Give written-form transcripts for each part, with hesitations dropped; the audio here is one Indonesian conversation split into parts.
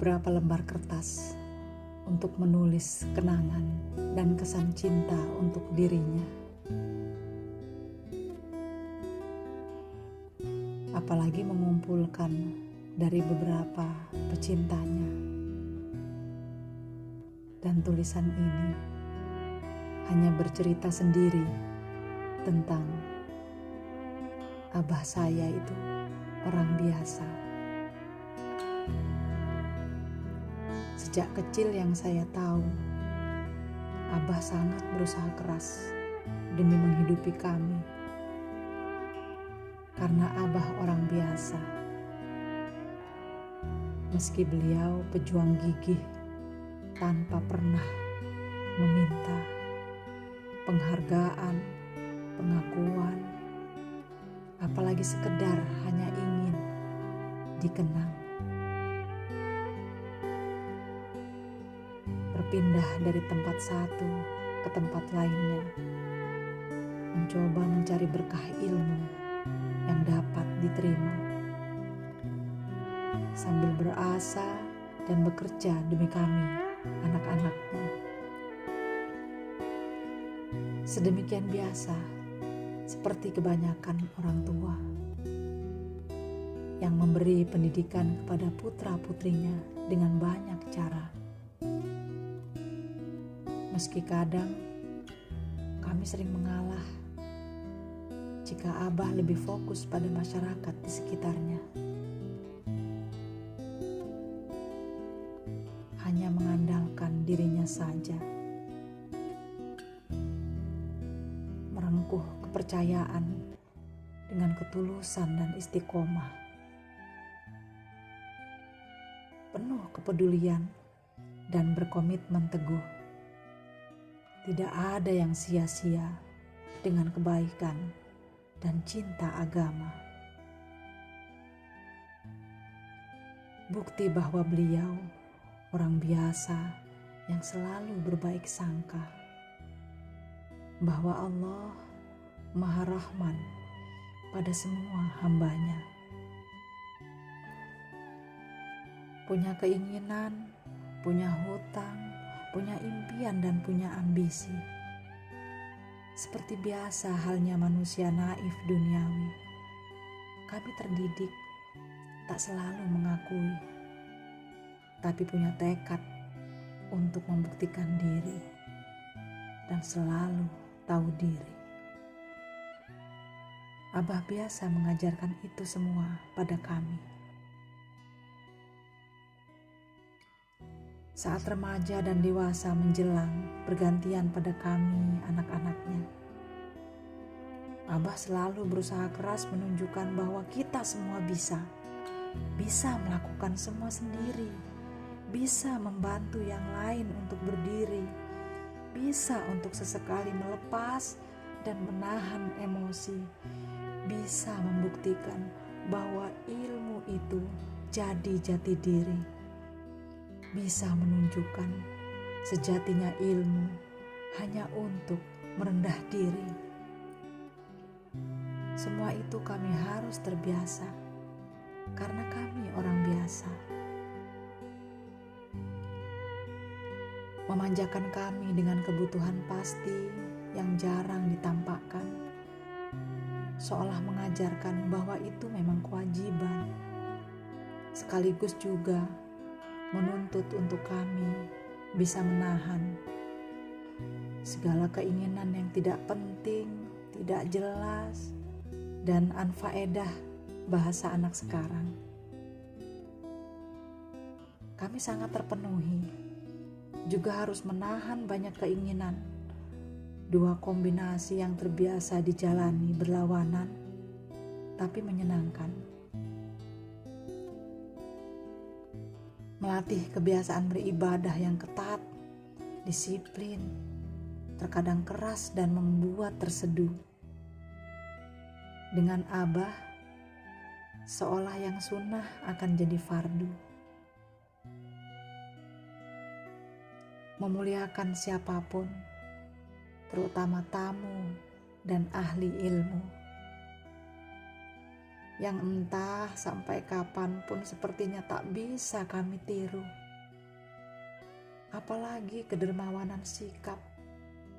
beberapa lembar kertas untuk menulis kenangan dan kesan cinta untuk dirinya. Apalagi mengumpulkan dari beberapa pecintanya. Dan tulisan ini hanya bercerita sendiri tentang abah saya itu orang biasa. Sejak kecil yang saya tahu, abah sangat berusaha keras demi menghidupi kami. Karena abah orang biasa. Meski beliau pejuang gigih tanpa pernah meminta penghargaan, pengakuan, apalagi sekedar hanya ingin dikenang. Berpindah dari tempat satu ke tempat lainnya, mencoba mencari berkah ilmu yang dapat diterima, sambil berasa dan bekerja demi kami, anak-anaknya. Sedemikian biasa, seperti kebanyakan orang tua yang memberi pendidikan kepada putra-putrinya dengan banyak cara. Meski kadang kami sering mengalah jika abah lebih fokus pada masyarakat di sekitarnya. Hanya mengandalkan dirinya saja. Merengkuh kepercayaan dengan ketulusan dan istiqomah. Penuh kepedulian dan berkomitmen teguh. Tidak ada yang sia-sia dengan kebaikan dan cinta agama. Bukti bahwa beliau orang biasa yang selalu berbaik sangka, bahwa Allah Maha Rahman pada semua hambanya. Punya keinginan, punya hutang, punya impian dan punya ambisi. Seperti biasa halnya manusia naif duniawi, kami terdidik tak selalu mengakui, tapi punya tekad untuk membuktikan diri dan selalu tahu diri. Abah biasa mengajarkan itu semua pada kami. Saat remaja dan dewasa menjelang bergantian pada kami, anak-anaknya, abah selalu berusaha keras menunjukkan bahwa kita semua bisa melakukan semua sendiri, bisa membantu yang lain untuk berdiri, bisa untuk sesekali melepas dan menahan emosi, bisa membuktikan bahwa ilmu itu jadi jati diri, bisa menunjukkan sejatinya ilmu hanya untuk merendah diri. Semua itu kami harus terbiasa karena kami orang biasa. Memanjakan kami dengan kebutuhan pasti yang jarang ditampakkan, seolah mengajarkan bahwa itu memang kewajiban, sekaligus juga menuntut untuk kami bisa menahan segala keinginan yang tidak penting, tidak jelas, dan anfaedah bahasa anak sekarang. Kami sangat terpenuhi, juga harus menahan banyak keinginan. Dua kombinasi yang terbiasa dijalani berlawanan, tapi menyenangkan. Melatih kebiasaan beribadah yang ketat, disiplin, terkadang keras dan membuat terseduh. Dengan abah, seolah yang sunnah akan jadi fardu. Memuliakan siapapun, terutama tamu dan ahli ilmu. yang entah sampai kapanpun sepertinya tak bisa kami tiru. Apalagi kedermawanan sikap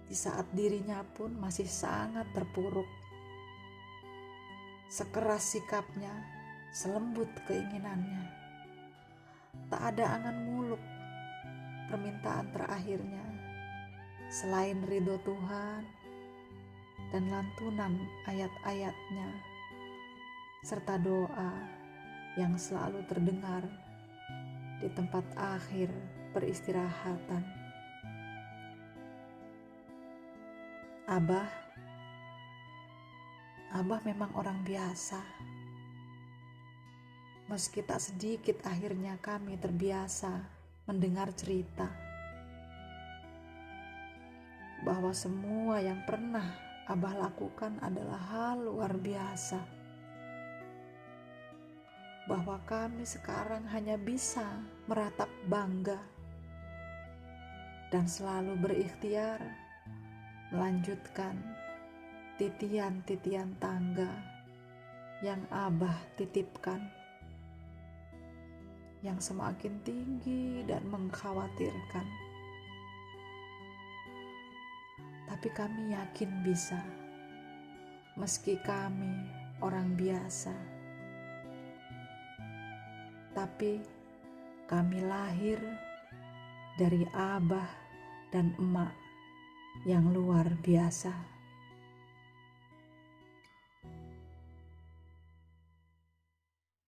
di saat dirinya pun masih sangat terpuruk. Sekeras sikapnya, selembut keinginannya. Tak ada angan muluk permintaan terakhirnya selain ridho Tuhan dan lantunan ayat-ayatnya serta doa yang selalu terdengar di tempat akhir peristirahatan. Abah memang orang biasa. Meski tak sedikit akhirnya kami terbiasa mendengar cerita bahwa semua yang pernah Abah lakukan adalah hal luar biasa. Bahwa kami sekarang hanya bisa meratap bangga dan selalu berikhtiar melanjutkan titian-titian tangga yang Abah titipkan, yang semakin tinggi dan mengkhawatirkan. Tapi kami yakin bisa, meski kami orang biasa. Tapi kami lahir dari Abah dan Emak yang luar biasa.